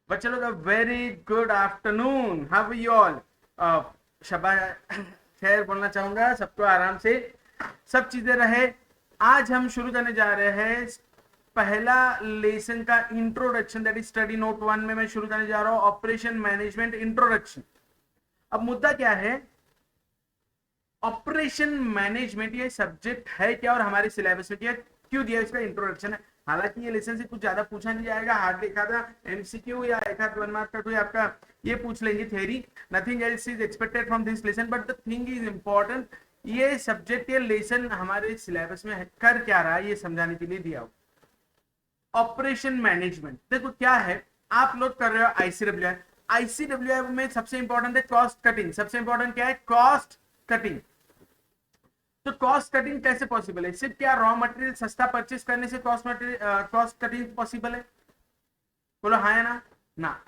बच्चे लोग very good afternoon, how you all. शाबाश, खैर बोलना चाहूंगा सबको आराम से सब चीजें रहे। आज हम शुरू करने जा रहे हैं पहला लेसन का introduction, that is study note 1 में मैं शुरू करने जा रहा हूं ऑपरेशन मैनेजमेंट इंट्रोडक्शन। अब मुद्दा क्या है, ऑपरेशन मैनेजमेंट ये सब्जेक्ट है क्या और हमारे सिलेबस में क्या क्यों दिया, इसका इंट्रोडक्शन है। हालांकि ये लेसन से कुछ ज्यादा पूछा नहीं जाएगा, हार्ड देखा था एमसीक्यू या एक आध 1 मार्क का कोई आपका ये पूछ लेंगे theory, nothing else is expected from this lesson, but the thing is important, ये सब्जेक्ट ये लेसन हमारे सिलेबस में कर क्या रहा है ये समझाने के लिए दिया हो। ऑपरेशन मैनेजमेंट देखो क्या है, आप लोग कर रहे हो आईसीडब्ल्यूआई, आईसीडब्ल्यूआई में सबसे इंपॉर्टेंट है कॉस्ट कटिंग। सबसे इंपॉर्टेंट क्या है, कॉस्ट कटिंग। तो कॉस्ट कटिंग कैसे पॉसिबल है, सिर्फ क्या रॉ मटेरियल सस्ता परचेस करने से कॉस्ट कटिंग पॉसिबल है? बोलो हाँ या ना। ना,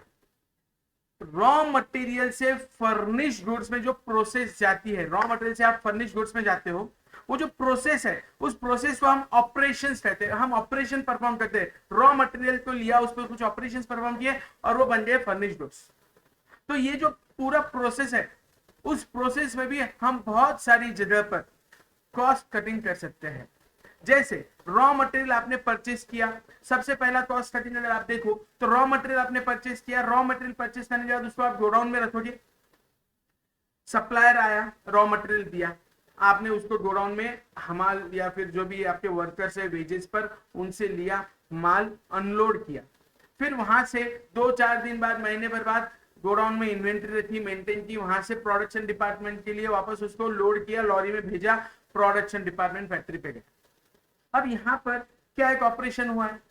रॉ मटेरियल से फर्निश गुड्स में जो प्रोसेस जाती है, रॉ मटेरियल से आप फर्निश गुड्स में जाते हो, वो जो प्रोसेस है उस प्रोसेस को हम ऑपरेशंस कहते हैं। हम ऑपरेशन परफॉर्म करते हैं, रॉ मटेरियल को लिया, उस पर कुछ ऑपरेशंस परफॉर्म किए और वो बन गए फर्निश गुड्स। तो ये जो पूरा प्रोसेस है, उस प्रोसेस में भी हम बहुत सारी जगह पर कॉस्ट कटिंग कर सकते हैं। जैसे रॉ मटेरियल आपने परचेस किया, सबसे पहला कॉस्ट कटिंग अगर आप देखो तो रॉ मटेरियल आपने परचेस किया, रॉ मटेरियल परचेस करने के बाद उसको आप गोडाउन में रखोगे, सप्लायर आया, रॉ मटेरियल दिया, आपने उसको गोडाउन में हमाल या फिर जो भी आपके वर्कर्स है वेजेस पर उनसे लिया, माल अनलोड किया, फिर वहां से 2-4 दिन बाद, महीने भर बाद गोडाउन में इन्वेंट्री रखी, मेंटेन की, वहां से प्रोडक्शन डिपार्टमेंट के लिए वापस उसको लोड किया, लॉरी में भेजा, प्रोडक्शन डिपार्टमेंट फैक्ट्री पे गए। अब यहां पर क्या एक ऑपरेशन हुआ है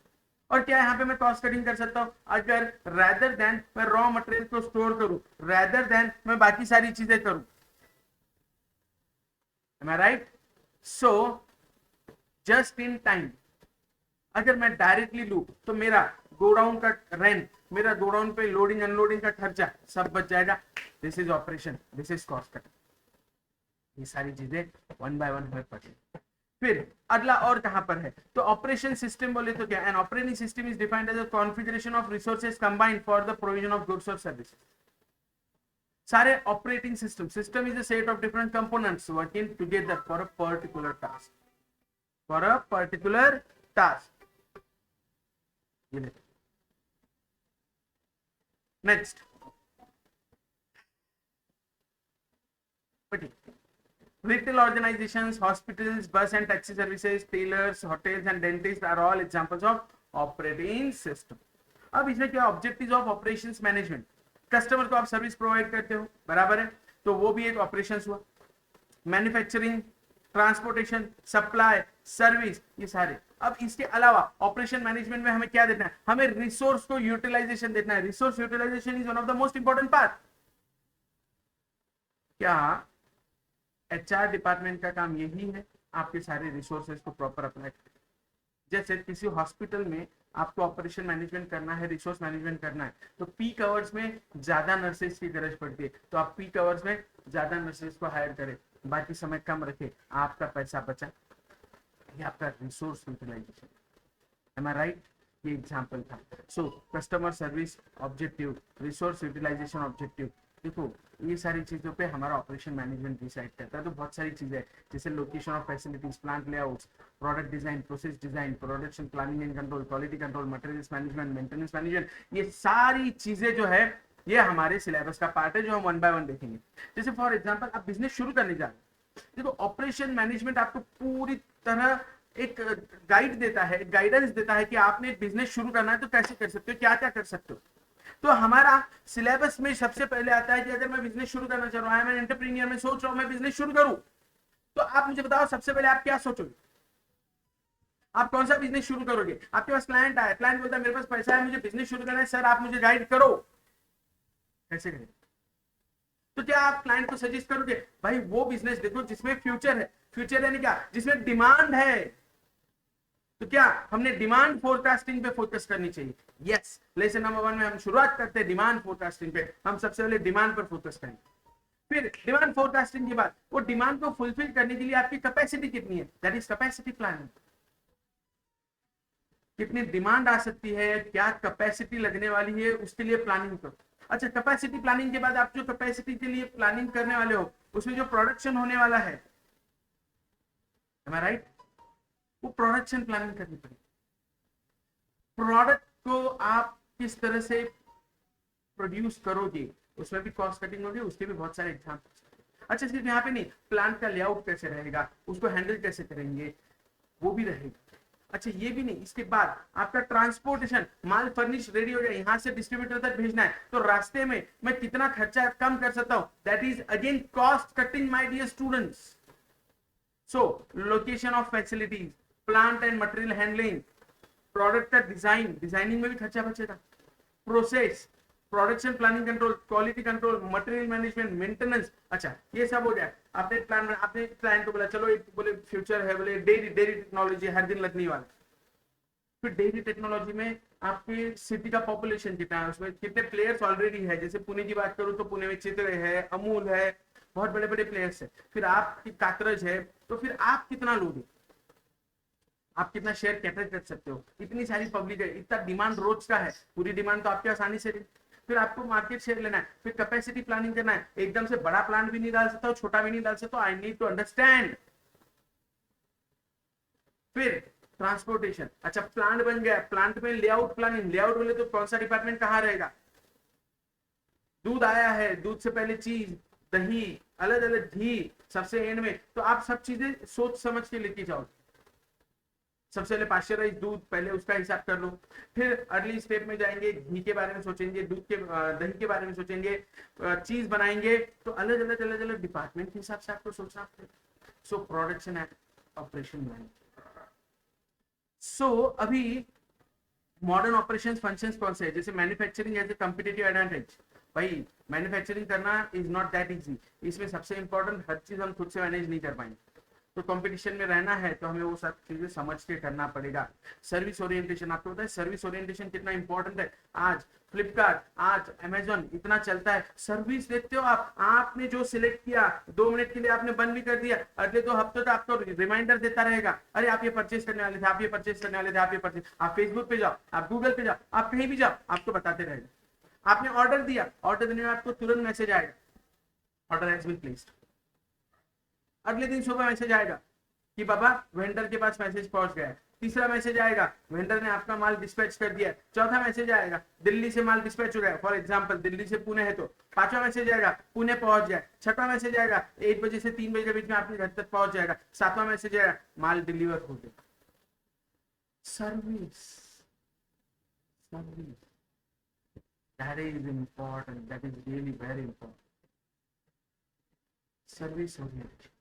और क्या यहाँ पे मैं कॉस्ट कटिंग कर सकता हूं, अगर रैदर देन मैं रॉ मटेरियल को स्टोर करूं, रैदर देन मैं बाकी सारी चीजें करूं। Am I right? So just in time, अगर मैं डायरेक्टली लू तो मेरा गोडाउन का रेंट, मेरा गोडाउन पे लोडिंग अनलोडिंग का खर्चा सब बच जाएगा। This is operation, this is cost cutting. ये सारी चीजें 1 बाय 1 हमें पढ़ी। फिर अगला और कहां पर है, तो ऑपरेशन सिस्टम बोले तो क्या, an operating system is defined as a configuration of resources combined for the provision of goods और सर्विसेज। सारे operating system is a set of different components working together for a particular task, for a particular task. Next, retail organizations, hospitals, bus and taxi services, tailors, hotels and dentists are all examples of operating system. अब इसमें क्या objective of operations management, customer को आप service provide करते हो, बराबर है, तो वो भी एक ऑपरेशंस हुआ। मैन्युफैक्चरिंग, ट्रांसपोर्टेशन, सप्लाई, सर्विस, ये सारे। अब इसके अलावा ऑपरेशन मैनेजमेंट में हमें क्या देना है, हमें रिसोर्स को यूटिलाइजेशन देना है। Resource utilization is one of the most important part. क्या एचआर डिपार्टमेंट का काम यही है, आपके सारे रिसोर्सेज को प्रॉपर अप्लाई करें। जैसे किसी हॉस्पिटल में आपको ऑपरेशन मैनेजमेंट करना है, रिसोर्स मैनेजमेंट करना है, तो पीक आवर्स में ज्यादा नर्सेज की जरूरत पड़ती है, तो आप पीक आवर्स में ज्यादा नर्सेज को हायर करें, बाकी समय कम रखे, आपका पैसा बचा, ये आपका resource utilization. Am I right? ये एग्जाम्पल था। So customer service objective, resource utilization objective, देखो ये सारी चीजों पे हमारा ऑपरेशन मैनेजमेंट डिसाइड करता है। तो बहुत सारी चीजें जैसे location of facilities, plant layouts, product design, process design, production planning and control, quality control, materials management, maintenance management, ये सारी चीजें जो है ये हमारे सिलेबस का पार्ट है, जो हम 1 बाय 1 देखेंगे। जैसे फॉर एग्जाम्पल आप बिजनेस शुरू करने जा रहे हैं, देखो ऑपरेशन मैनेजमेंट आपको पूरी तरह एक गाइड देता है, गाइडेंस देता है कि आपने बिजनेस शुरू करना है तो कैसे कर सकते हो, क्या क्या कर सकते हो। तो हमारा सिलेबस में सबसे पहले आता है कि अगर मैं बिजनेस शुरू करना चाह रहा हूं, मैं एंटरप्रेन्योर में सोच रहा हूं मैं बिजनेस शुरू करूं, तो आप मुझे बताओ सबसे पहले आप क्या सोचोगे, आप कौन सा बिजनेस शुरू करोगे। आपके पास क्लाइंट आया, क्लाइंट बोलता है मेरे पास पैसा है, मुझे बिजनेस शुरू करना है, सर आप मुझे गाइड करो, कैसे करें। तो क्या आप क्लाइंट को सजेस्ट करोगे भाई वो बिजनेस देखो जिसमें फ्यूचर है, फ्यूचर यानी क्या, जिसमें डिमांड है। तो क्या हमने डिमांड फोरकास्टिंग पे फोकस करनी चाहिए। यस, लेसन नंबर 1 में हम शुरुआत करते हैं डिमांड फोरकास्टिंग पे, हम सबसे पहले डिमांड पर फोकस करेंगे। फिर डिमांड फोरकास्टिंग के बाद वो डिमांड को फुलफिल करने के लिए आपकी कैपेसिटी कितनी है, दैट इज कैपेसिटी प्लानिंग। कितनी डिमांड आ सकती है, क्या कैपेसिटी लगने वाली है, उसके लिए प्लानिंग करो। अच्छा, कैपेसिटी प्लानिंग के बाद आप जो कैपेसिटी के लिए प्लानिंग करने वाले हो, उसमें जो प्रोडक्शन होने वाला है, am I right? वो प्रोडक्शन प्लानिंग करनी पड़ेगी। प्रोडक्ट को आप किस तरह से प्रोड्यूस करोगे, उसमें भी कॉस्ट कटिंग होगी, उसके भी बहुत सारे एग्जाम्पल्स। अच्छा, सिर्फ यहाँ पे नहीं, प्लांट का लेआउट कैसे रहेगा, उसको हैंडल कैसे करेंगे, वो भी रहेगा। अच्छा, ये भी नहीं, इसके बाद आपका ट्रांसपोर्टेशन, माल फर्निश रेडी हो गया, यहाँ से डिस्ट्रीब्यूटर तक भेजना है, तो रास्ते में मैं कितना खर्चा कम कर सकता हूँ, that is again cost cutting my dear students. So location of facilities, plant and material handling, product का डिजाइनिंग में भी खर्चा बचेगा, process, production planning control, quality control, material management, maintenance. अच्छा, ये सब हो जाए। आपने क्लाइंट को बोला, चलो एक बोले फ्यूचर है, बोले डेयरी टेक्नोलॉजी हर दिन लगने वाला। फिर डेयरी टेक्नोलॉजी में आपके सिटी का पॉपुलेशन कितना है, उसमें कितने प्लेयर्स ऑलरेडी है। जैसे पुणे की बात करूं तो पुणे में चित्र है, अमूल है, बहुत बड़े बड़े प्लेयर्स है। फिर आपकी कात्रज है, तो फिर आप कितना लोगे, आप कितना शेयर कैटर कर सकते हो। इतनी सारी पब्लिक है, इतना डिमांड रोज का है, पूरी डिमांड तो आपके आसानी से। फिर आपको मार्केट शेयर लेना है, फिर कैपेसिटी प्लानिंग करना है। एकदम से बड़ा प्लान भी नहीं डाल सकता, छोटा भी नहीं डाल सकता, आई नीड टू अंडरस्टैंड। फिर ट्रांसपोर्टेशन। अच्छा, प्लांट बन गया, प्लांट में लेआउट प्लानिंग, लेआउट बोले तो कौन सा डिपार्टमेंट कहाँ रहेगा। दूध आया है, दूध से पहले चीज, दही, अलग अलग घी, सबसे एंड में, तो आप सब चीजें सोच समझ के लेके जाओ। सबसे पहले पाश्चराइज दूध, पहले उसका हिसाब कर लो। फिर अर्ली स्टेप में जाएंगे, घी के बारे में सोचेंगे, दूध के दही के बारे में सोचेंगे, चीज बनाएंगे, तो अलग अलग डिपार्टमेंट के हिसाब से आपको सोचना पड़ेगा। So production and operation management. So अभी मॉडर्न ऑपरेशन फंक्शंस कौन से है, जैसे manufacturing as a competitive advantage. भाई मैन्युफैक्चरिंग करना इज नॉट दैट इजी, इसमें सबसे इंपॉर्टेंट हर चीज हम खुद से मैनेज नहीं कर पाएंगे, तो कंपटीशन में रहना है तो हमें वो सब चीजें समझ के करना पड़ेगा। सर्विस ओरिएंटेशन, आपको पता है सर्विस ओरिएंटेशन कितना इंपॉर्टेंट है। आज फ्लिपकार्ट, आज अमेजोन इतना चलता है, सर्विस देखते हो आप, आपने जो सिलेक्ट किया 2 मिनट के लिए आपने बंद भी कर दिया, अगले 2 हफ्तों तक आपको रिमाइंडर देता रहेगा, अरे आप ये परचेस करने वाले थे, आप ये परचेस करने वाले थे, आप ये परचेस। आप फेसबुक पे जाओ, आप गूगल पे जाओ, आप कहीं भी जाओ, आपको बताते रहेगा। आपने ऑर्डर दिया, ऑर्डर देने में आपको तुरंत मैसेज आएगा, ऑर्डर हैज बीन प्लेस्ड। अगले दिन सुबह मैसेज आएगा कि बाबा वेंडर के पास मैसेज पहुंच गया है। तीसरा मैसेज आएगा, वेंडर ने आपका माल डिस्पैच कर दिया। चौथा मैसेज आएगा, दिल्ली से माल डिस्पैच हो गया, फॉर एग्जांपल दिल्ली से पुणे है तो। पांचवा मैसेज आएगा, पुणे पहुंच गया। छठवां मैसेज आएगा, 1 बजे से 3 बजे के बीच में आपके घर तक पहुंच जाएगा। सातवां मैसेज आएगा, माल डिलीवर हो गया। Service, service, that is important, that is really very important. Service oriented.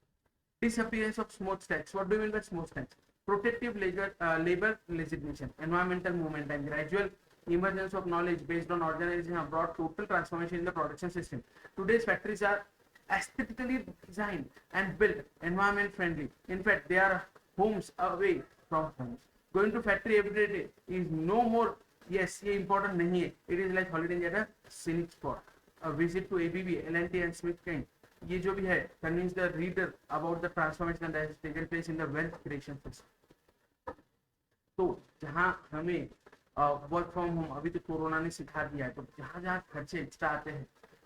Disappearance of smokestacks. What do you mean by smokestacks? Protective labor legislation, environmental movement, and gradual emergence of knowledge based on organization have brought total transformation in the production system. Today's factories are aesthetically designed and built environment friendly. In fact, they are homes away from homes. Going to factory every day is no more. Yes, ये important नहीं है. It is like holiday at a scenic spot. A visit to ABB, L&T, and Smith Kind. ये जो भी है, convince the reader about the transformation that has taken place in the wealth creation system. तो जहाँ हमें work from home अभी तो corona ने सिखा दिया है, तो जहाँ जहाँ खर्चे एक्स्ट्रा आते हैं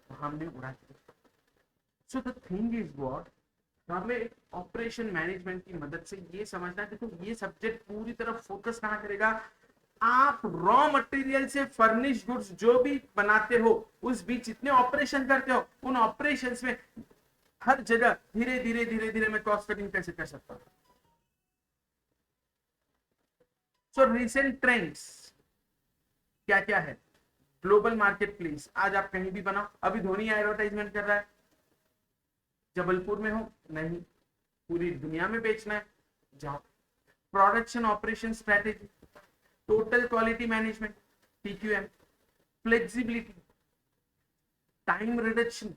तो हमने उड़ा दिया। So the thing is what, हमें ऑपरेशन मैनेजमेंट की मदद से ये समझना है, तो ये सब्जेक्ट पूरी तरह फोकस कहाँ करेगा, आप रॉ मटेरियल से फर्निश गुड्स जो भी बनाते हो, उस बीच जितने ऑपरेशन करते हो, उन ऑपरेशंस में हर जगह धीरे धीरे धीरे धीरे मैं कॉस्ट कटिंग कैसे कर सकता हूं। सो रिसेंट ट्रेंड्स क्या क्या है। ग्लोबल मार्केट प्लेस, आज आप कहीं भी बनाओ, अभी धोनी एडवर्टाइजमेंट कर रहा है, जबलपुर में हो नहीं, पूरी दुनिया में बेचना है, जाओ। Production operation strategy, total quality management, TQM, flexibility, time reduction,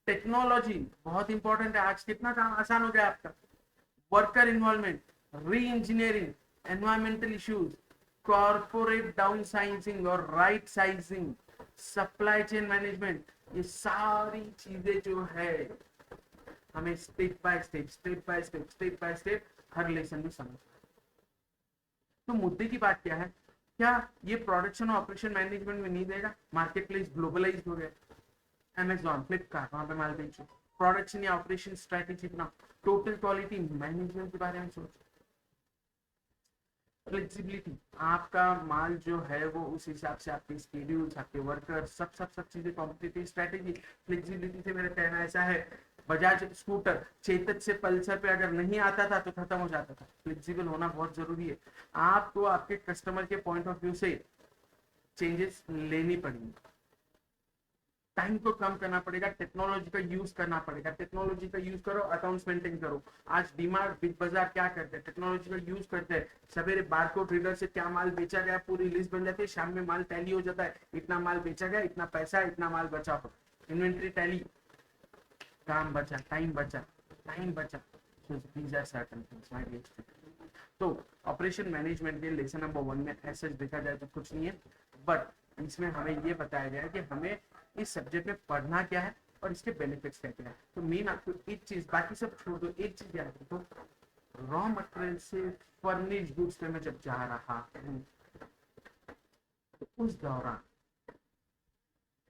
technology बहुत इंपॉर्टेंट है, आज कितना काम आसान हो गया आपका। Worker involvement, reengineering, environmental issues, corporate downsizing और rightsizing, supply chain management, ये सारी चीजें जो है हमें स्टेप बाय स्टेप हर लेसन में समझ। तो मुद्दे की बात क्या है, क्या ये प्रोडक्शन और ऑपरेशन मैनेजमेंट में नहीं देगा? मार्केट प्लेस ग्लोबलाइज हो गया, अमेजॉन, फ्लिपकार्ट, वहां पे माल बेचो। प्रोडक्शन या ऑपरेशन स्ट्रेटेजी बनाओ, टोटल क्वालिटी मैनेजमेंट के बारे में सोचो। फ्लेक्सिबिलिटी, आपका माल जो है वो उस हिसाब से आपके स्केड्यूल्स, आपके वर्कर, सब चीजें, कॉम्पिटिटिव स्ट्रेटेजी। फ्लेक्सिबिलिटी से मेरा कहना ऐसा है, बजाज स्कूटर चेतक से पल्सर पे अगर नहीं आता था तो खत्म हो जाता था। फ्लेक्सिबल होना बहुत जरूरी है। आपको आपके कस्टमर के पॉइंट ऑफ व्यू से चेंजेस लेनी पड़ेंगी, टाइम को कम करना पड़ेगा, टेक्नोलॉजी का यूज करना पड़ेगा। टेक्नोलॉजी का यूज करो, अकाउंट्स मेंटेन करो। आज डीमार्ट, बिग बाजार क्या करते हैं? टेक्नोलॉजी का यूज करते हैं। सवेरे बारकोड रीडर से क्या माल बेचा गया पूरी लिस्ट बन जाती है, शाम में माल टैली हो जाता है, इतना माल बेचा गया, इतना पैसा, इतना माल बचा हो, इन्वेंट्री टैली, काम बचा, टाइम बचा, टाइम बचा। तो ऑपरेशन मैनेजमेंट के लेसन नंबर 1 में ऐसा देखा जाए तो कुछ नहीं है, बट इसमें हमें ये बताया गया है कि हमें इस सब्जेक्ट में पढ़ना क्या है और इसके बेनिफिट्स क्या क्या है। तो मेन आपको एक चीज, बाकी सब छोड़ दो, एक चीज याद रखो, रॉ मटेरियल से फर्निश गुड्स पे मैं जब जा रहा हूँ तो उस दौरान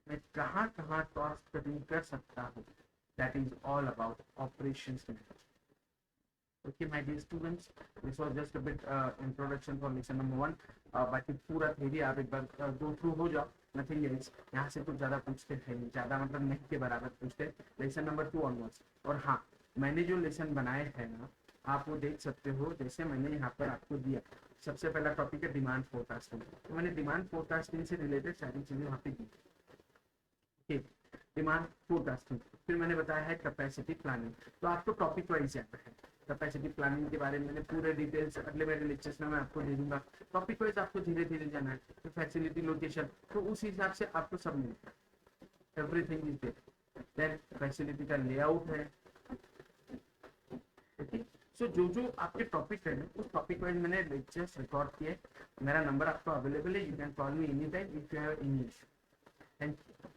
मैं कहाँ कहाँ कॉस्ट कटिंग कर सकता हूँ, that is all about operations management. Okay, my dear students, this was just a bit introduction for lesson number 1. बाकी पूरा थ्योरी आप एक बार गो थ्रू हो जाओ, नथिंग एल्स। यहाँ से कुछ ज़्यादा पूछते हैं नहीं, ज़्यादा मतलब नहीं के बराबर पूछते। Lesson number 2 onwards. और हाँ, मैंने जो लेसन बनाए हैं ना, आप वो देख सकते हो। जैसे मैंने यहाँ पर आपको दिया, सबसे पहला टॉपिक है डिमांड फोरकास्टिंग, तो मैंने डिमांड फोरकास्टिंग से रिलेटेड सारी चीज़ें वहाँ पे दी। डिमांड फोरकास्टिंग, फिर मैंने बताया है कैपेसिटी प्लानिंग। तो आपको टॉपिक वाइज याद है, कैपेसिटी प्लानिंग के बारे में मैंने पूरे डिटेल्स अगले मेरे लेक्चर्स में मैं आपको दे दूंगा। टॉपिक वाइज आपको धीरे धीरे जाना है। तो फैसिलिटी, लोकेशन, तो उस हिसाब से आपको सब मिलता है, everything is there. Then facility का लेआउट है। ओके, सो जो आपके टॉपिक है उस टॉपिक वाइज मैंने लेक्चर्स रिकॉर्ड किए। मेरा नंबर आपको अवेलेबल है, you can call me any time if you have any issue. Thank you.